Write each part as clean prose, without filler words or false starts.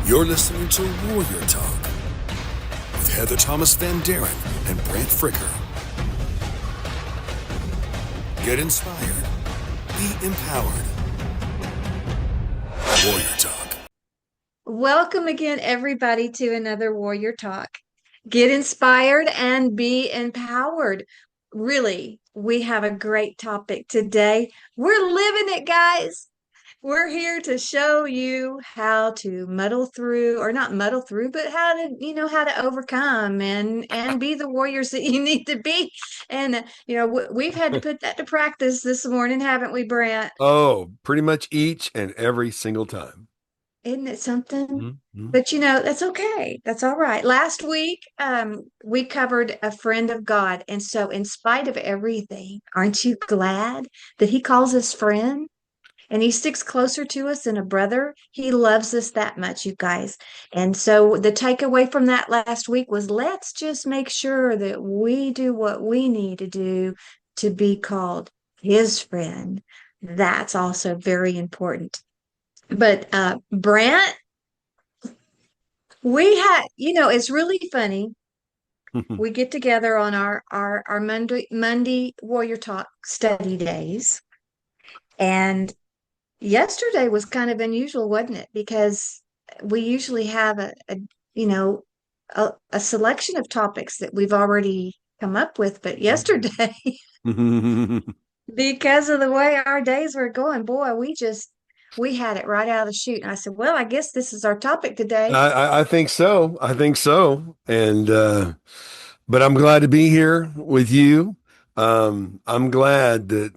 You're listening to Warrior Talk with Heather Thomas Van Daren and Brant Fricker. Get inspired. Be empowered. Warrior Talk. Welcome again, everybody, to another Warrior Talk. Get inspired and be empowered. Really, we have a great topic today. We're living it, guys. We're here to show you how to muddle through, or not muddle through, but how to overcome and be the warriors that you need to be. And we've had to put that to practice this morning, haven't we, Brant? Oh, pretty much each and every single time. Isn't it something? Mm-hmm. But that's okay. That's all right. Last week, we covered a friend of God. And so, in spite of everything, aren't you glad that He calls us friend? And He sticks closer to us than a brother. He loves us that much, you guys. And so, the takeaway from that last week was let's just make sure that we do what we need to do to be called His friend. That's also very important. But Brant, we had, it's really funny. We get together on our Monday Warrior Talk study days. And yesterday was kind of unusual, wasn't it? Because we usually have a selection of topics that we've already come up with. But yesterday, because of the way our days were going, boy, we had it right out of the chute. And I said, well, I guess this is our topic today. I think so. I think so. And but I'm glad to be here with you. I'm glad that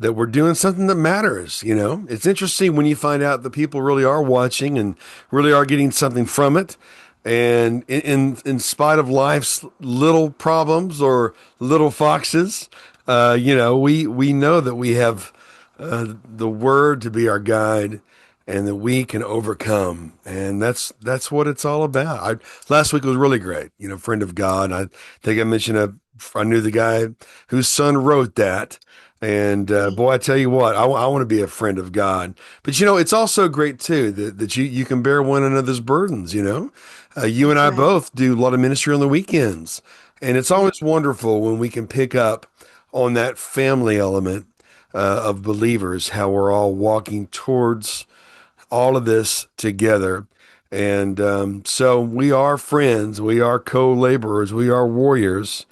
we're doing something that matters. You know, it's interesting when you find out that people really are watching and really are getting something from it. And in spite of life's little problems or little foxes, we know that we have the word to be our guide and that we can overcome. And that's what it's all about. Last week was really great. You know, friend of God. I think I mentioned I knew the guy whose son wrote that. And boy, I tell you what, I want to be a friend of God. But it's also great too that you can bear one another's burdens. You and I Right. both do a lot of ministry on the weekends, and it's Yeah. always wonderful when we can pick up on that family element of believers, how we're all walking towards all of this together. And so we are friends, we are co-laborers, we are warriors,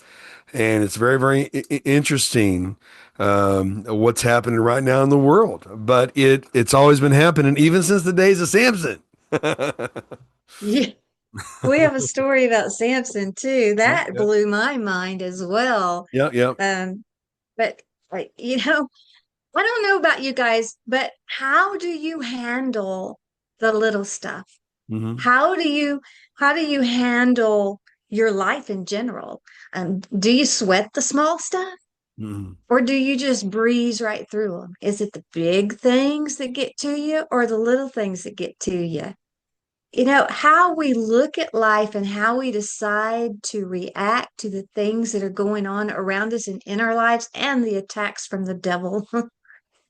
and it's very, very interesting what's happening right now in the world. But it's always been happening, even since the days of Samson. Yeah. We have a story about Samson too. That Yep, blew my mind as well. yep, yep. Um, but I don't know about you guys, but how do you handle the little stuff? Hmm. How do you how do you handle your life in general? Do you sweat the small stuff Hmm. or do you just breeze right through them? Is it the big things that get to you or the little things that get to you? How we look at life and how we decide to react to the things that are going on around us and in our lives and the attacks from the devil.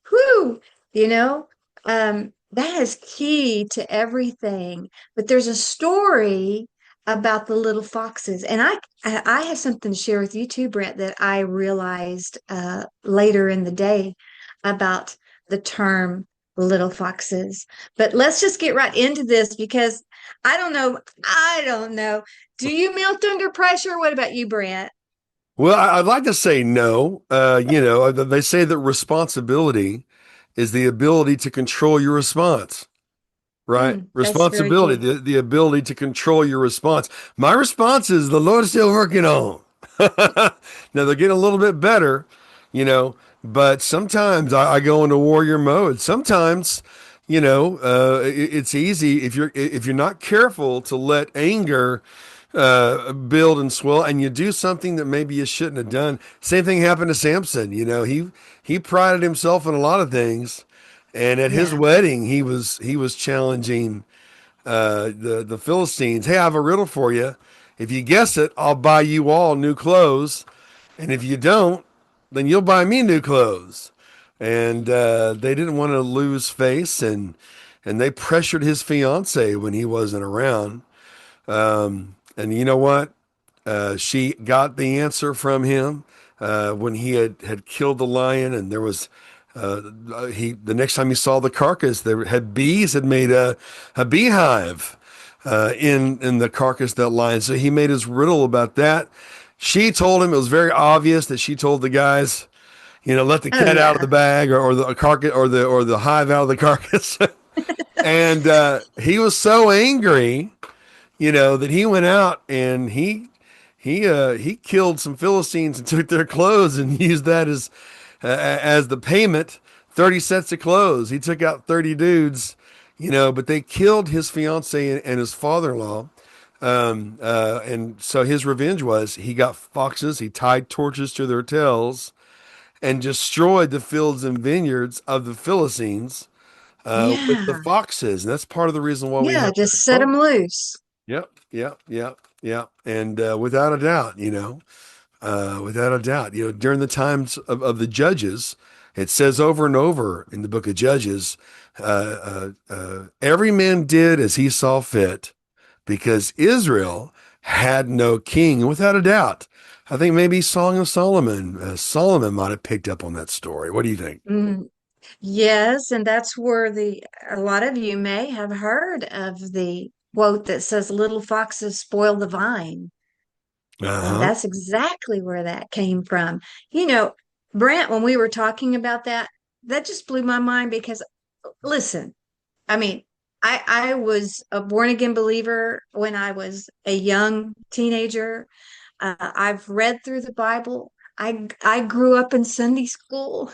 Whew, you know, that is key to everything. But there's a story about the little foxes, and I have something to share with you too, Brent, that I realized later in the day about the term little foxes. But let's just get right into this because I don't know. I don't know. Do you melt under pressure? What about you, Brent? Well, I'd like to say no. They say that responsibility is the ability to control your response, right? That's very Responsibility, good. the ability to control your response. My response is the Lord's still working on. Now they're getting a little bit better, but sometimes I go into warrior mode. Sometimes, it's easy if you're not careful to let anger build and swell, and you do something that maybe you shouldn't have done. Same thing happened to Samson. He prided himself in a lot of things, and at his Yeah. wedding, he was challenging the Philistines. Hey, I have a riddle for you. If you guess it, I'll buy you all new clothes, and if you don't, then you'll buy me new clothes. And they didn't want to lose face, and and they pressured his fiance when he wasn't around. And you know what? She got the answer from him when he had killed the lion, and there was the next time he saw the carcass, there had bees had made a beehive in the carcass of that lion. So he made his riddle about that. She told him it was very obvious that she told the guys, let the Oh cat out of yeah. the bag, or the carcass, or the hive out of the carcass. And he was so angry, that he went out and he killed some Philistines and took their clothes and used that as the payment. 30 sets of clothes. He took out 30 dudes, but they killed his fiance and his father-in-law. And so his revenge was he got foxes, he tied torches to their tails and destroyed the fields and vineyards of the Philistines with the Yeah. foxes. And that's part of the reason why we Yeah. have Just set them loose. Yep, yep, yep, yep. And without a doubt, without a doubt, during the times of the judges, it says over and over in the book of Judges, every man did as he saw fit because Israel had no king. Without a doubt, I think maybe Song of Solomon, Solomon might have picked up on that story. What do you think? Mm, yes, and that's where a lot of you may have heard of the quote that says, "Little foxes spoil the vine." And Uh-huh. that's exactly where that came from. You know, Brent, when we were talking about that, that just blew my mind because listen, I mean, I was a born again believer when I was a young teenager. I've read through the Bible. I grew up in Sunday school.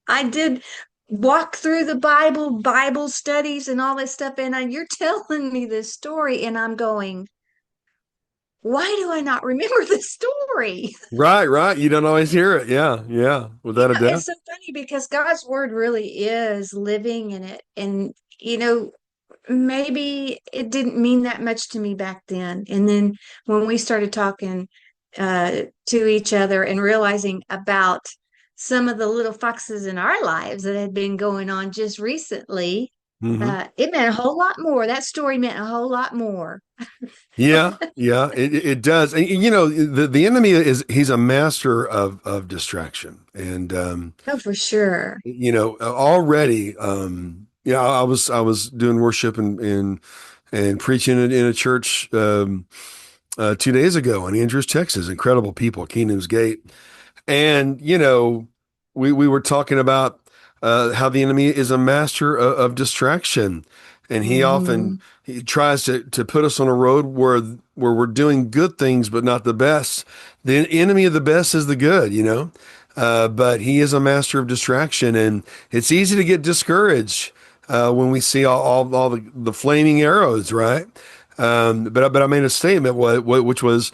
I did walk through the Bible studies, and all this stuff. And you're telling me this story, and I'm going, why do I not remember this story? Right, right. You don't always hear it. Yeah, yeah, without a Yeah, doubt. it's so funny because God's word really is living in it. And, maybe it didn't mean that much to me back then. And then when we started talking to each other and realizing about some of the little foxes in our lives that had been going on just recently, Hmm. it meant a whole lot more. That story meant a whole lot more. Yeah, yeah, it does. And the enemy he's a master of distraction. And Oh, for sure. already I was doing worship and preaching in a church 2 days ago in Andrews, Texas. Incredible people, Kingdom's Gate. And we were talking about how the enemy is a master of distraction, and Hmm. he tries to put us on a road where we're doing good things but not the best. The enemy of the best is the good. But he is a master of distraction, and it's easy to get discouraged when we see all the flaming arrows, right? But I made a statement which was,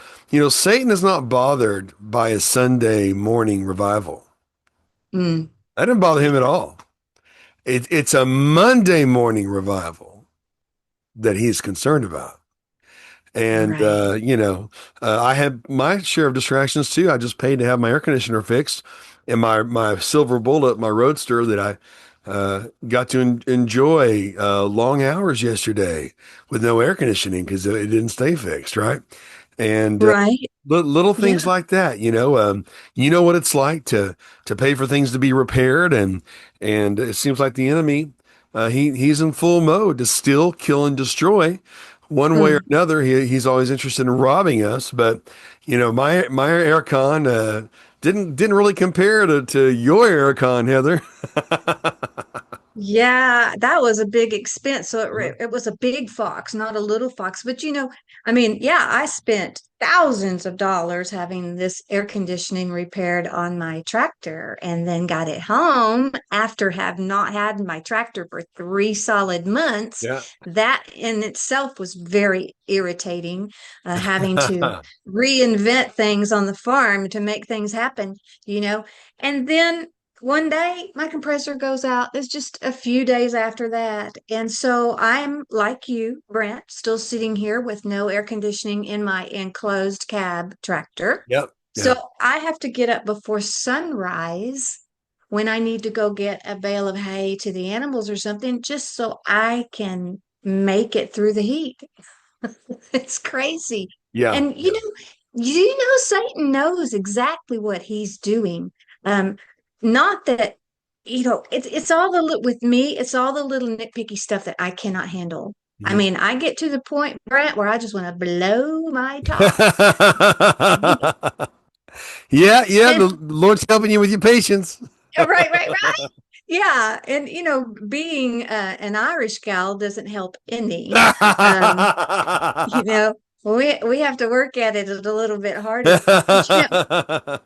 Satan is not bothered by a Sunday morning revival. Mm, That didn't bother him at all. It's a Monday morning revival that he's concerned about. And right. I had my share of distractions too. I just paid to have my air conditioner fixed, and my silver bullet, my roadster that I got to enjoy long hours yesterday with no air conditioning because it didn't stay fixed, right? And Right. little Yeah. things like that, you know what it's like to pay for things to be repaired, and it seems like the enemy, he's in full mode to steal, kill, and destroy. One way or Mm. another, he's always interested in robbing us. But my aircon didn't really compare to your aircon, Heather. Yeah, that was a big expense. So Uh-huh. it was a big fox, not a little fox. But I mean, yeah, I spent thousands of dollars having this air conditioning repaired on my tractor and then got it home after have not had my tractor for 3 solid months. Yeah. That in itself was very irritating, having to reinvent things on the farm to make things happen, you know. And then one day my compressor goes out. It's just a few days after that. And so I'm like you, Brent, still sitting here with no air conditioning in my enclosed cab tractor. Yep. So Yep. I have to get up before sunrise when I need to go get a bale of hay to the animals or something, just so I can make it through the heat. It's crazy. Yeah. And Yeah. Satan knows exactly what he's doing. Um, Not that, it's all with me, it's all the little nitpicky stuff that I cannot handle. I Mhm. mean, I get to the point, Brent, where I just want to blow my top. Yeah, yeah, And the Lord's helping you with your patience. right, right, right. Yeah. And being an Irish gal doesn't help any. Um, you know, we have to work at it a little bit harder. But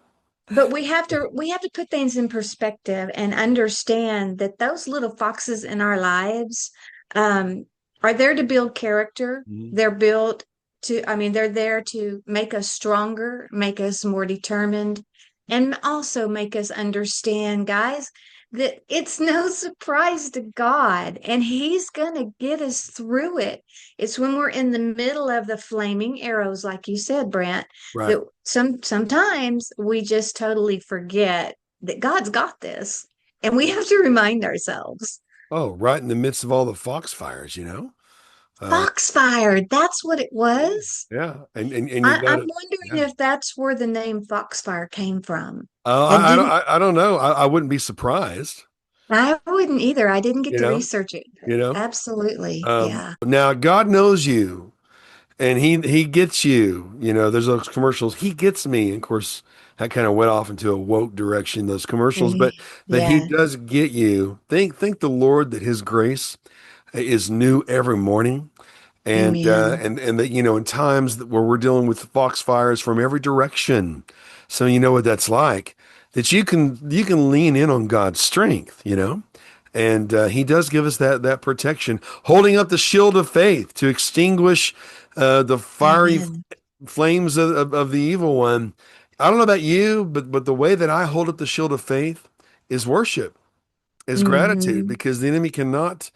but we have to put things in perspective and understand that those little foxes in our lives um, are there to build character. Mhm. They're built to, I mean, they're there to make us stronger, make us more determined, and also make us understand, guys, that it's no surprise to God, and He's gonna get us through it. It's when we're in the middle of the flaming arrows, like you said, Brent, Right. that sometimes we just totally forget that God's got this, and we have to remind ourselves. Oh, right in the midst of all the foxfires, Uh, Foxfire, that's what it yeah, was. yeah. And you I'm got it. wondering Yeah. if that's where the name Foxfire came from. And I don't, didn't I don't know. I wouldn't be surprised, I wouldn't either. I didn't get you to know, research it. you know. Absolutely. Yeah. Now God knows you and he gets you, there's those commercials. He gets me. And of course, that kind of went off into a woke direction, those commercials, Mm, but he yeah. does get you. Thank the Lord that his grace is new every morning. Amen. And that, in times where we're dealing with foxfires from every direction. So you know what that's like, that you can lean in on God's strength, and he does give us that protection, holding up the shield of faith to extinguish the fiery Amen. flames of the evil one. I don't know about you, but the way that I hold up the shield of faith is worship, is gratitude, Hmm. because the enemy cannot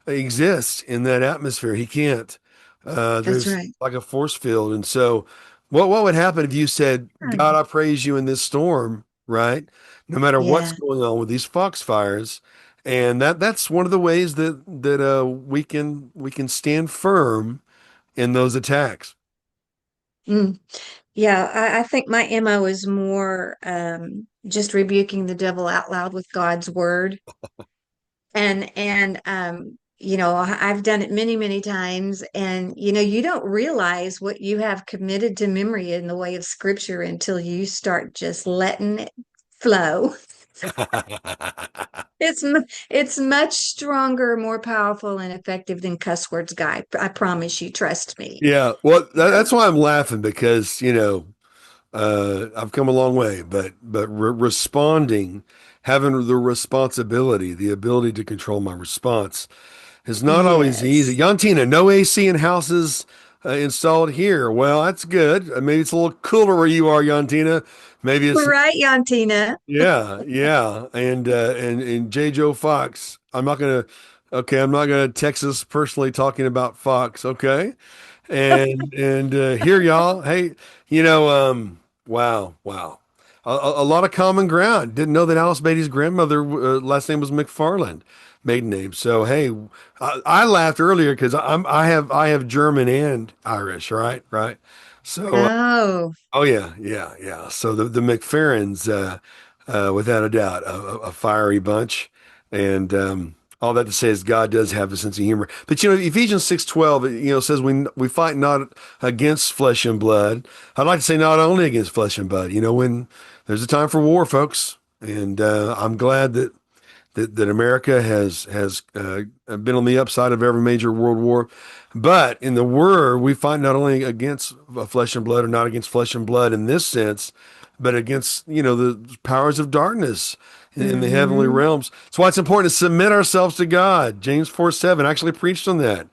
exist in that atmosphere. He can't. That's There's right. like a force field. And so what would happen if you said, God, I praise you in this storm, right? No matter what's Yeah. going on with these foxfires. And that's one of the ways that we can stand firm in those attacks. Mm. Yeah, I think my MO is more just rebuking the devil out loud with God's word. And I've done it many, many times. And you don't realize what you have committed to memory in the way of scripture until you start just letting it flow. It's much stronger, more powerful, and effective than cuss words, guy. I promise you, trust me. Yeah, well, Yeah. that's why I'm laughing, because I've come a long way, but responding, having the responsibility, the ability to control my response, is not always easy. Yes. Yantina, no AC in houses installed here. Well, that's good. Maybe it's a little cooler where you are, Yantina. Maybe it's Right, Yantina. yeah, yeah. And J. Joe Fox. I'm not gonna text us personally talking about Fox. Okay. And here, y'all. Hey, wow, wow. A lot of common ground. Didn't know that Alice Beatty's grandmother last name was McFarland, maiden name. So hey, I laughed earlier because I have German and Irish, right, right. So Oh, oh yeah, yeah, yeah. So the McFerrins, without a doubt, a fiery bunch, and all that to say is God does have a sense of humor. But Ephesians 6:12, says we fight not against flesh and blood. I'd like to say not only against flesh and blood. When there's a time for war, folks, and I'm glad that America has been on the upside of every major world war. But in the Word, we fight not only against flesh and blood, or not against flesh and blood in this sense, but against the powers of darkness in the heavenly mm-hmm. realms. That's why it's important to submit ourselves to God. James 4:7 actually preached on that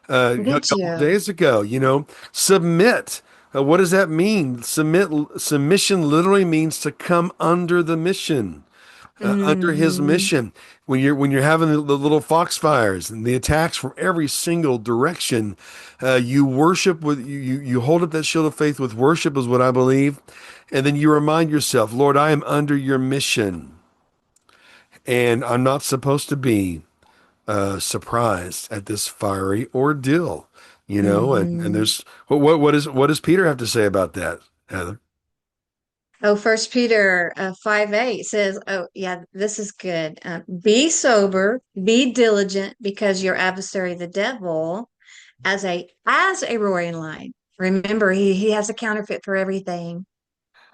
a Did couple of you? days ago. Submit. What does that mean? Submission literally means to come under the mission, under his Hmm. mission. When you're having the little foxfires and the attacks from every single direction, you worship with you hold up that shield of faith with worship, is what I believe, and then you remind yourself, Lord, I am under your mission. And I'm not supposed to be surprised at this fiery ordeal, you know. And Hmm. there's what does Peter have to say about that, Heather? Oh, First Peter 5:8 says, "Oh, yeah, this is good. Be sober, be diligent, because your adversary, the devil, as a roaring lion. Remember, he has a counterfeit for everything.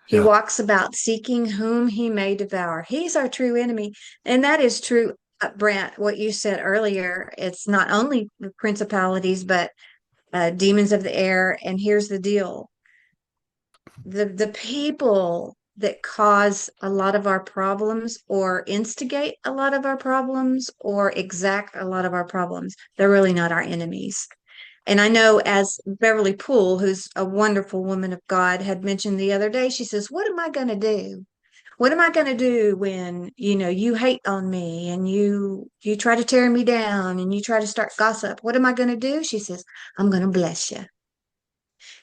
He Yeah. walks about seeking whom he may devour. He's our true enemy, and that is true, Brent. What you said earlier. It's not only the principalities, but demons of the air. And here's the deal: the people that cause a lot of our problems or instigate a lot of our problems or exact a lot of our problems, they're really not our enemies. And I know, as Beverly Poole, who's a wonderful woman of God, had mentioned the other day, she says, what am I going to do? What am I going to do when, you hate on me and you try to tear me down and you try to start gossip? What am I going to do? She says, I'm going to bless you.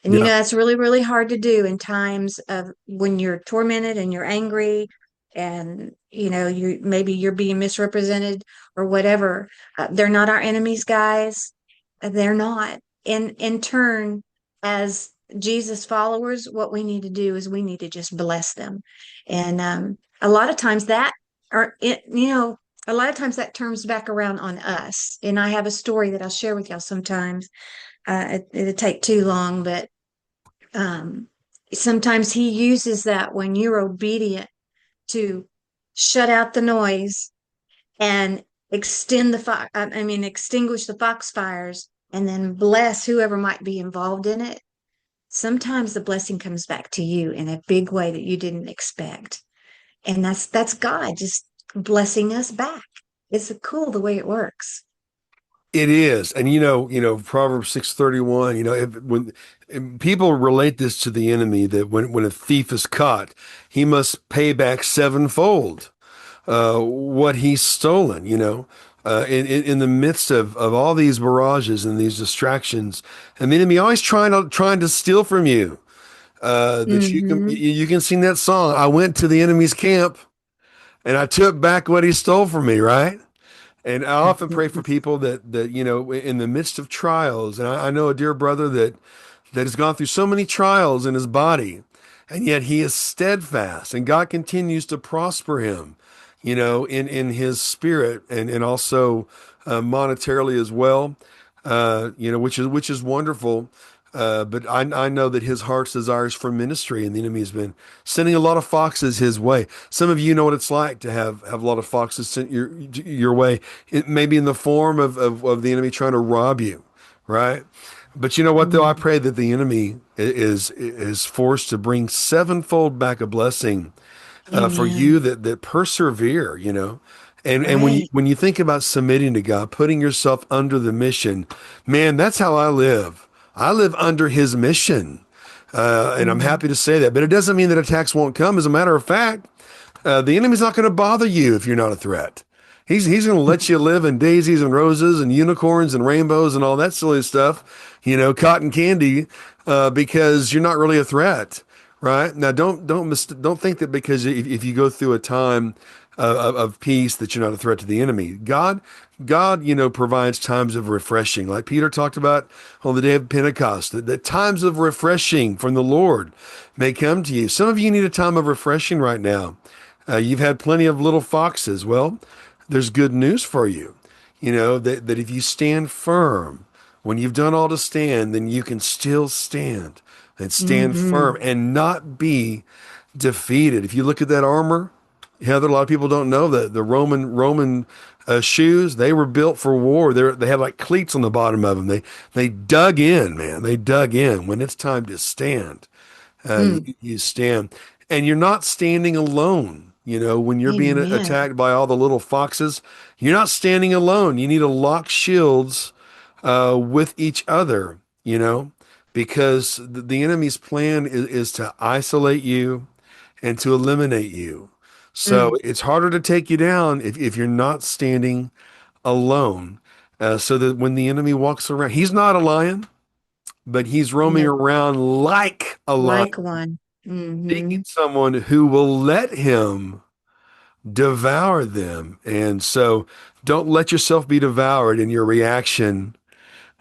And Yeah. that's really, really hard to do in times of when you're tormented and you're angry and you're being misrepresented or whatever. They're not our enemies, guys. They're not. In turn, as Jesus followers, what we need to do is we need to just bless them. And a lot of times that or it, a lot of times that turns back around on us. And I have a story that I'll share with y'all sometimes. It'll take too long, but um, sometimes he uses that when you're obedient to shut out the noise and extinguish the foxfires and then bless whoever might be involved in it. Sometimes the blessing comes back to you in a big way that you didn't expect. And that's God just blessing us back. It's cool the way it works. It is. And Proverbs 6:31, when people relate this to the enemy, that when a thief is caught, he must pay back sevenfold what he's stolen, in the midst of all these mirages and these distractions. And the enemy always trying to steal from you. That Hmm. you can sing that song. I went to the enemy's camp and I took back what he stole from me, right? And I often pray for people that in the midst of trials, and I know a dear brother that has gone through so many trials in his body, and yet he is steadfast, and God continues to prosper him, in his spirit and also monetarily as well, which is wonderful. But I know that his heart's desires for ministry, and the enemy has been sending a lot of foxes his way. Some of you know what it's like to have a lot of foxes sent your way. It may be in the form of the enemy trying to rob you, right? But you know what, though? I pray that the enemy is forced to bring sevenfold back a blessing for you Amen. that persevere, And when you Right. when you think about submitting to God, putting yourself under the mission, man, that's how I live. I live under His mission, and I'm Mm. happy to say that. But it doesn't mean that attacks won't come. As a matter of fact, the enemy's not going to bother you if you're not a threat. He's going to let you live in daisies and roses and unicorns and rainbows and all that silly stuff, cotton candy, because you're not really a threat, right? Now, don't think that because if you go through a time of peace that you're not a threat to the enemy. God, provides times of refreshing, like Peter talked about on the day of Pentecost. That times of refreshing from the Lord may come to you. Some of you need a time of refreshing right now. You've had plenty of little foxes. Well, there's good news for you. That if you stand firm, when you've done all to stand, then you can still stand and stand Hmm. firm and not be defeated. If you look at that armor, Heather, a lot of people don't know that the Roman shoes, they were built for war. They had like cleats on the bottom of them. They dug in, man. They dug in. When it's time to stand, Mm. you stand, and you're not standing alone. When you're being Amen. attacked by all the little foxes, you're not standing alone. You need to lock shields with each other. Because the enemy's plan is to isolate you and to eliminate you. So Mm. it's harder to take you down if you're not standing alone. So that when the enemy walks around, he's not a lion, but he's roaming No, around like a lion, like one. Hmm. seeking someone who will let him devour them. And so don't let yourself be devoured in your reaction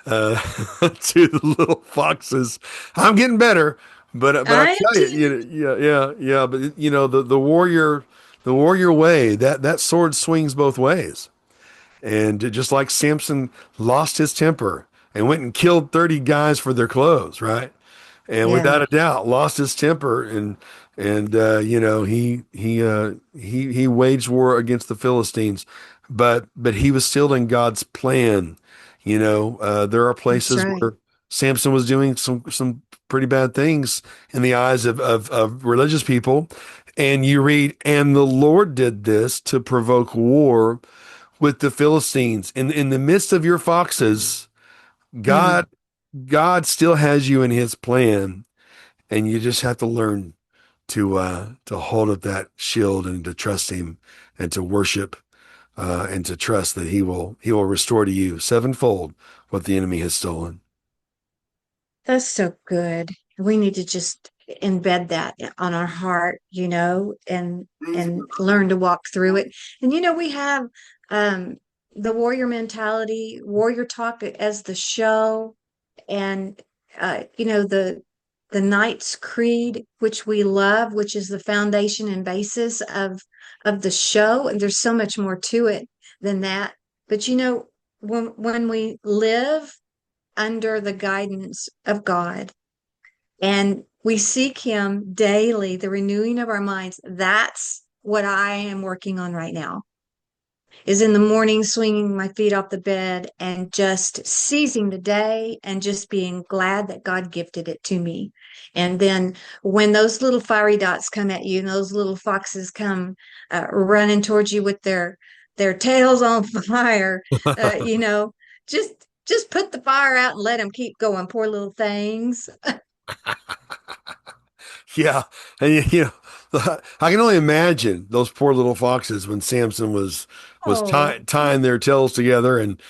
uh, to the little foxes. I'm getting better, but I I am tell you, too. yeah. But the warrior way, that sword swings both ways. And just like Samson lost his temper and went and killed 30 guys for their clothes, right? And Yeah, without a doubt, lost his temper and he waged war against the Philistines, but he was still in God's plan. There are that's places right. where Samson was doing some pretty bad things in the eyes of religious people, and you read, and the Lord did this to provoke war with the Philistines. In the midst of your foxes, Mm. God God still has you in His plan, and you just have to learn to hold up that shield and to trust Him and to worship and to trust that He will restore to you sevenfold what the enemy has stolen. That's so good. We need to just embed that on our heart, and learn to walk through it. And we have um the warrior mentality, warrior talk as the show, and the Knight's Creed, which we love, which is the foundation and basis of the show. And there's so much more to it than that. But when we live under the guidance of God and we seek Him daily, the renewing of our minds, that's what I am working on right now. Is in the morning swinging my feet off the bed and just seizing the day and just being glad that God gifted it to me. And then when those little fiery dots come at you and those little foxes come running towards you with their tails on fire, just just put the fire out and let them keep going, poor little things. Yeah, and I can only imagine those poor little foxes when Samson was Oh, tying their tails together and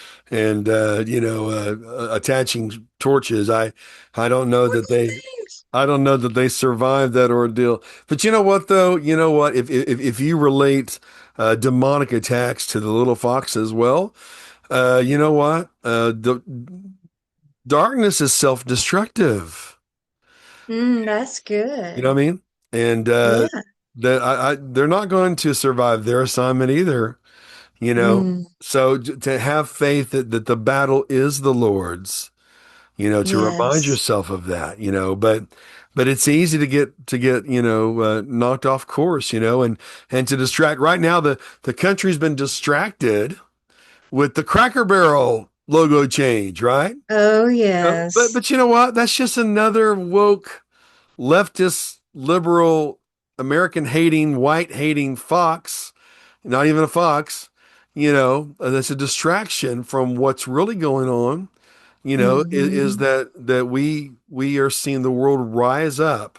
attaching torches. I don't know poor that little they things. I don't know that they survived that ordeal. But you know what though? You know what? If you relate demonic attacks to the little foxes, well, you know what? The darkness is self-destructive. That's You know good. what I mean? And Yeah. that they're not going to survive their assignment either, you know. Mm, So to have faith that the battle is the Lord's, to remind yes. yourself of that, but it's easy to get knocked off course, and to distract. Right now, the country's been distracted with the Cracker Barrel logo change, right? Oh, But yes. but you know what? That's just another woke leftist, liberal, American hating, white hating fox, not even a fox, that's a distraction from what's really going on, is Hmm. that we are seeing the world rise up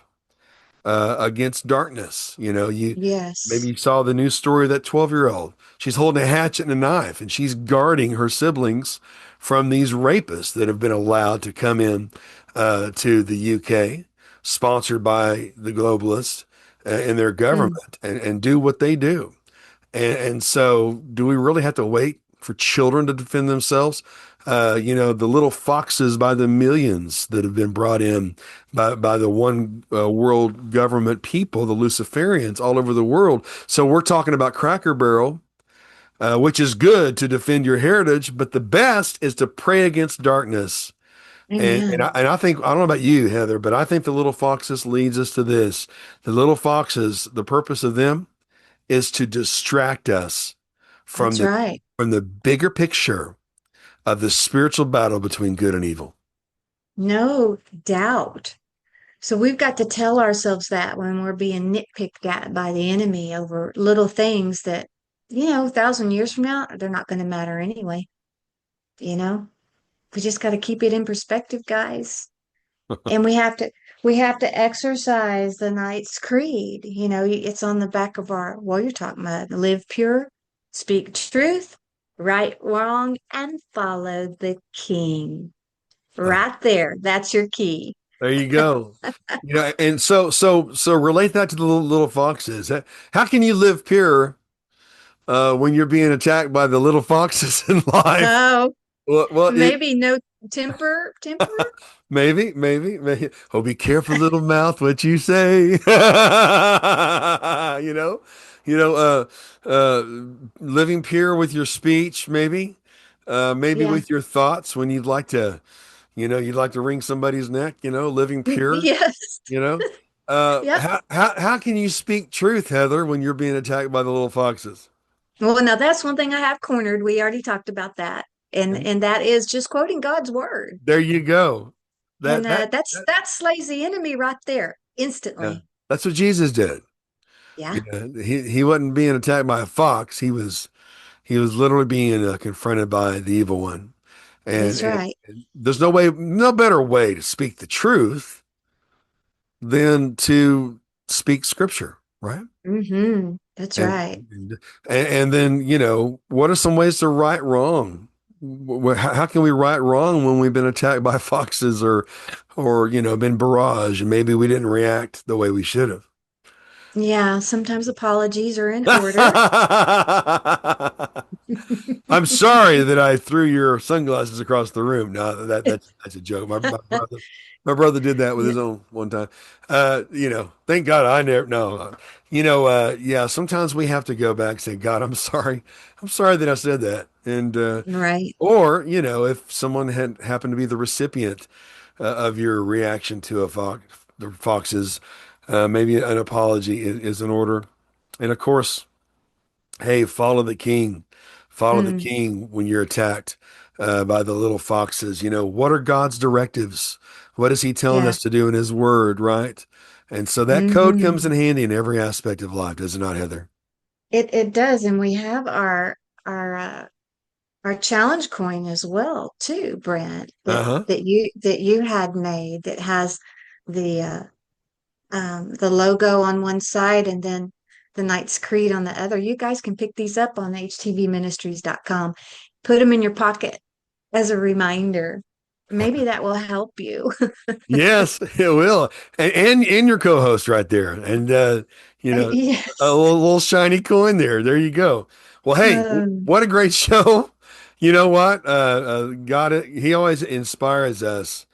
against darkness. You maybe Yes. you saw the news story of that 12-year-old. She's holding a hatchet and a knife, and she's guarding her siblings from these rapists that have been allowed to come in to the UK, sponsored by the globalists and their Mm. government, and do what they do. And so, do we really have to wait for children to defend themselves? The little foxes by the millions that have been brought in by the one world government people, the Luciferians all over the world. So we're talking about Cracker Barrel, which is good to defend your heritage, but the best is to pray against darkness. And Amen. I think, I don't know about you, Heather, but I think the little foxes leads us to this. The little foxes, the purpose of them is to distract us from That's the right. from the bigger picture of the spiritual battle between good and evil. No doubt. So we've got to tell ourselves that when we're being nitpicked at by the enemy over little things that, 1,000 years from now, they're not going to matter anyway. You know, we just got to keep it in perspective, guys. And we have to exercise the Knight's Creed. It's on the back of our Warrior Talk mug. Live pure, speak truth, right wrong, and follow the king. Ah, Right there. That's your key. there you go. And so relate that to the little foxes. How can you live pure when you're being attacked by the little foxes in life? Oh, Well, maybe no temper. maybe. Oh, be careful, little mouth, what you say. You know, uh, living pure with your speech, maybe, maybe Yeah. with your thoughts when you'd like to wring somebody's neck, living pure, Yes. you know. Yep. How can you speak truth, Heather, when you're being attacked by the little foxes? Well, now that's one thing I have cornered. We already talked about that. And Okay. and that is just quoting God's word. There you go. And That that, that that slays the enemy right there yeah, instantly. that's what Jesus did. Yeah, He wasn't being attacked by a fox. He was literally being confronted by the evil one. And, that's and, right. and there's no better way to speak the truth than to speak scripture, right? That's And, right. and then, what are some ways to right wrong? How can we right wrong when we've been attacked by foxes or, been barraged and maybe we didn't react the way we should have? Yeah, sometimes apologies are in order. I'm sorry that I threw your sunglasses across the room. No, that's a joke. My brother did that with his own one time. Thank God I never. No, yeah. Sometimes we have to go back and say, God, I'm sorry. I'm sorry that I said that. And Right. or if someone had happened to be the recipient of your reaction to the foxes, maybe an apology is in order. And of course, hey, follow the king. Follow the Mm, king when you're attacked by the little foxes. What are God's directives? What is he telling yeah. us to do in his word, right? And so that code comes hmm in handy in every aspect of life, does it not, Heather? It does, and we have our our challenge coin as well too, Brent, Uh-huh. that you had made that has the the logo on one side and then the Knight's Creed on the other. You guys can pick these up on htvministries.com. Put them in your pocket as a reminder. Maybe that will help you. Yes, it will. And your co-host right there. And a Yes. little shiny coin there. There you go. Well, hey, Um, what a great show. You know what? God, he always inspires us,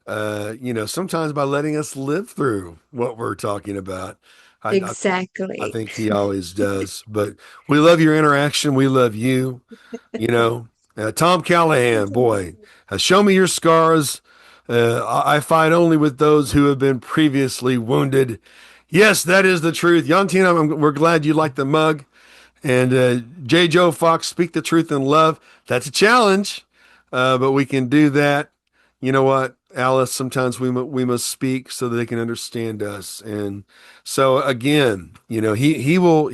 sometimes by letting us live through what we're talking about. I exactly. think he always does. But we love your interaction. We love you. You know, Tom Callahan, boy, show me your scars. I fight only with those who have been previously wounded. Yes, that is the truth. Yantina, we're glad you like the mug. And J. Joe Fox, speak the truth in love. That's a challenge, but we can do that. You know what, Alice? Sometimes we must speak so that they can understand us. And so again, he will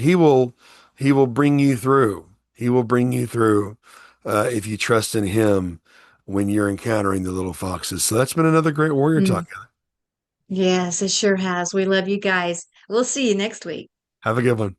bring you through. He will bring you through if you trust in him when you're encountering the little foxes. So that's been another great warrior Mm. talk. Yes, it sure has. We love you guys. We'll see you next week. Have a good one.